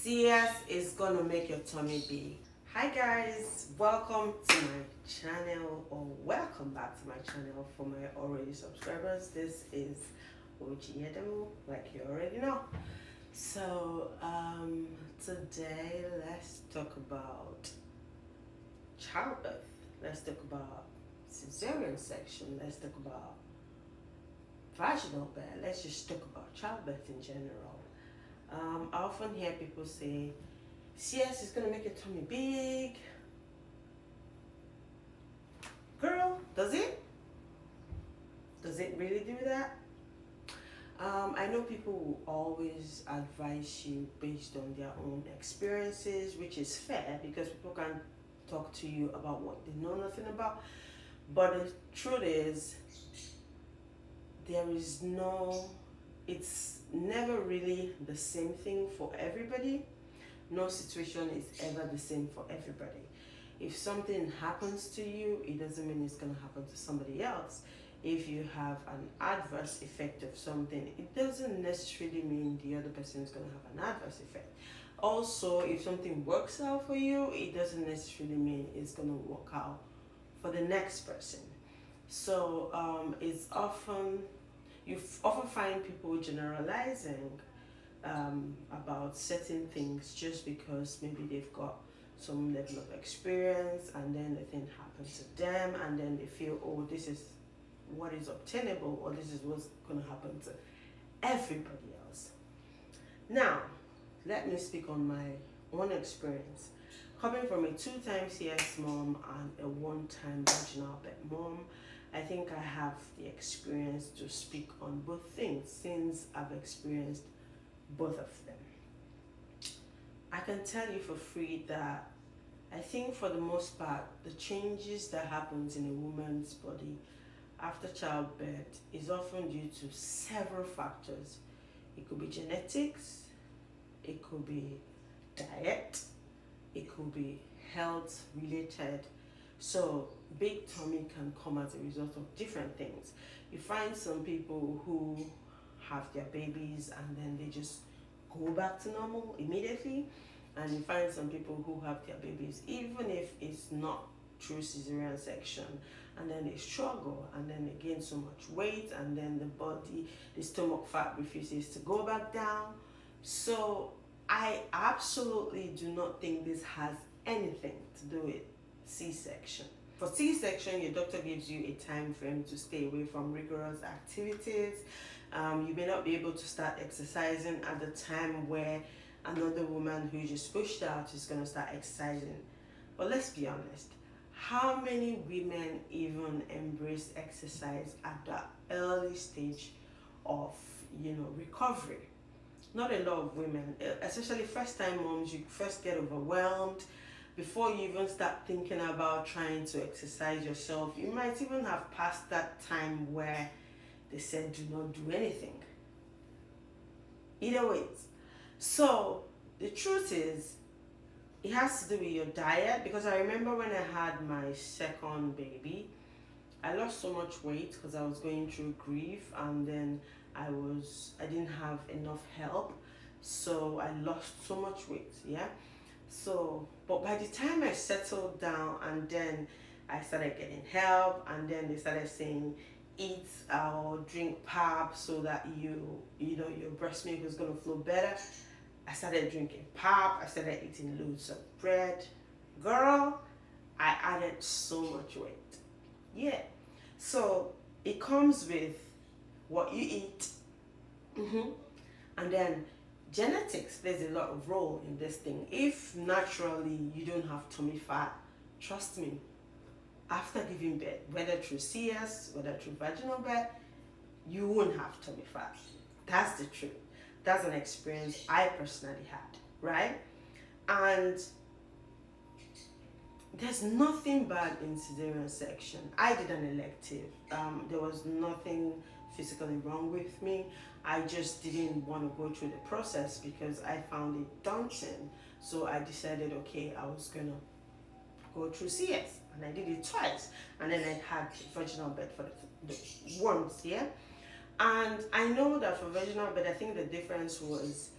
CS is gonna make your tummy big. Hi guys, welcome to my channel or welcome back to my channel for my already subscribers. This is Oji Edemo, like you already know. So today let's talk about childbirth. Let's talk about cesarean section. Let's talk about vaginal birth. Let's just talk about childbirth in general. I often hear people say, CS is gonna make your tummy big. Girl, does it? Does it really do that? I know people will always advise you based on their own experiences, which is fair because people can talk to you about what they know nothing about. But the truth is, there is no, it's never really the same thing for everybody. No situation is ever the same for everybody. If something happens to you, it doesn't mean it's going to happen to somebody else. If you have an adverse effect of something, it doesn't necessarily mean the other person is going to have an adverse effect. Also, if something works out for you, it doesn't necessarily mean it's going to work out for the next person. So it's often, you often find people generalizing about certain things just because maybe they've got some level of experience and then the thing happens to them and then they feel, oh, this is what is obtainable or this is what's going to happen to everybody else. Now, let me speak on my own experience. Coming from a 2-time CS mom and a 1-time vaginal birth mom, I think I have the experience to speak on both things since I've experienced both of them. I can tell you for free that I think for the most part, the changes that happens in a woman's body after childbirth is often due to several factors. It could be genetics, it could be diet, it could be health related. So big tummy can come as a result of different things. You find some people who have their babies and then they just go back to normal immediately, and you find some people who have their babies even if it's not through cesarean section, and then they struggle and then they gain so much weight and then the stomach fat refuses to go back down. So I absolutely do not think this has anything to do with C-section. For C-section, your doctor gives you a time frame to stay away from rigorous activities. You may not be able to start exercising at the time where another woman who just pushed out is going to start exercising. But let's be honest, how many women even embrace exercise at the early stage of recovery? Not a lot of women, especially first-time moms. You first get overwhelmed before you even start thinking about trying to exercise yourself. You might even have passed that time where they said do not do anything. Either way. So the truth is, it has to do with your diet, because I remember when I had my second baby, I lost so much weight because I was going through grief, and then I didn't have enough help, so I lost so much weight. So but by the time I settled down and then I started getting help, and then they started saying eat or drink pap so that your breast milk is going to flow better. I started drinking pap, I started eating loads of bread. Girl, I added so much weight. So it comes with what you eat. And then genetics plays a lot of role in this thing. If naturally you don't have tummy fat, trust me, after giving birth, whether through CS, whether through vaginal birth, you won't have tummy fat. That's the truth. That's an experience I personally had, right? And there's nothing bad in cesarean section. I did an elective. There was nothing physically wrong with me. I just didn't want to go through the process because I found it daunting. So I decided, okay, I was gonna go through CS, and I did it twice, and then I had vaginal birth for the once. And I know that for vaginal birth, I think the difference was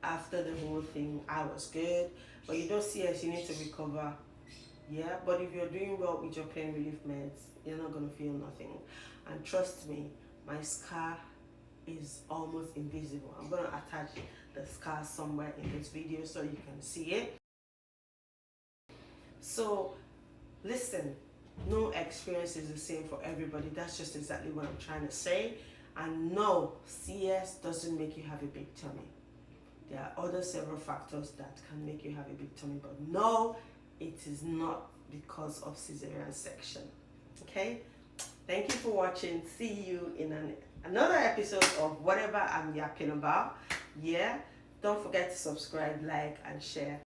after the whole thing, I was good. But you don't see us, you need to recover. Yeah, but if you're doing well with your pain relief meds, you're not gonna feel nothing. And trust me, my scar is almost invisible. I'm gonna attach the scar somewhere in this video so you can see it. So listen, no experience is the same for everybody. That's just exactly what I'm trying to say. And no, CS doesn't make you have a big tummy. There are other several factors that can make you have a big tummy, but no, it is not because of cesarean section. Okay? Thank you for watching. See you in another episode of whatever I'm yapping about. Yeah? Don't forget to subscribe, like, and share.